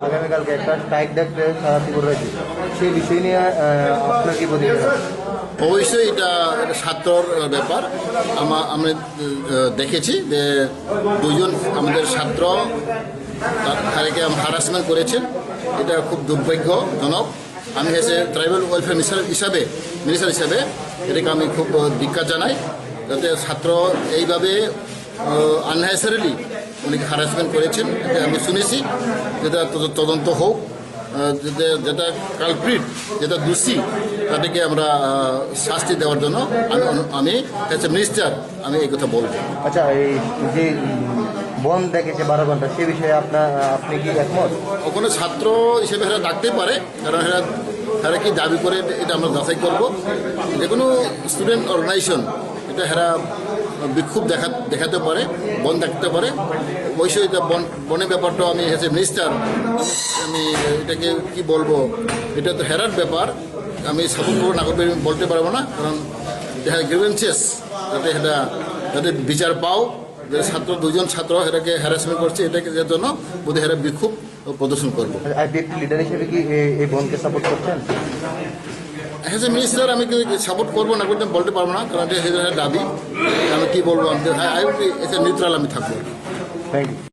আগামীকালকে একটা স্ট্রাইক ডাকতে ত্রিপুরা রয়েছে সেই বিষয় নিয়ে আপনার কি প্রতিক্রিয়া? অবশ্যই এটা ছাত্রর ব্যাপার। আমি দেখেছি যে দুজন আমাদের ছাত্র তাদেরকে হারাসমেন্ট করেছেন। এটা খুব দুর্ভাগ্যজনক। আমি এসে ট্রাইবাল ওয়েলফেয়ার মিনিস্টার হিসাবে এটাকে আমি খুব ধিক্কার জানাই, যাতে ছাত্র এইভাবে আননেসেসারিলি উনি হারাসমেন্ট করেছেন। এটা আমি শুনেছি, যেটা তদন্ত হোক, যেটা কালপ্রিট, যেটা দোষী তাদেরকে আমরা শাস্তি দেওয়ার জন্য আমি অ্যাজ এ মিনিস্টার আমি এই কথা বলবো। আচ্ছা, এই যে বন দেখেছে 12 ঘন্টা, সে বিষয়ে আপনি কি একমত? ওখানে ছাত্র হিসেবে এরা ডাকতে পারে, কারণ এরা কি দাবি করে এটা আমরা যাচাই করব। যে কোনো স্টুডেন্ট অর্গানাইজেশন এটা এরা বিক্ষোভ দেখাতে পারে, বন দেখতে পারে। অবশ্যই এটা বনের ব্যাপারটা আমি এজ এ মিনিস্টার আমি এটাকে কি বলবো, এটা তো হেরার ব্যাপার। আমি সাপোর্ট করবো না করবো বলতে পারবো না, কারণ দেখা গ্রিভেন্সেস যাতে বিচার পাও। যে দুজন ছাত্র এটাকে হ্যারাসমেন্ট করছে, এটাকে এর জন্য বোধহয় এরা বিক্ষোভ প্রদর্শন করবো। আইপিএফ লিডার হিসেবে কি এই বনকে সাপোর্ট করছেন? অ্যাজ এ মিনিস্টার আমি সাপোর্ট করবো না করতে বলতে পারবো না, কারণ এটা দাবি। আমি কি বলবো, নিউট্রাল আমি থাকবো। Thank you.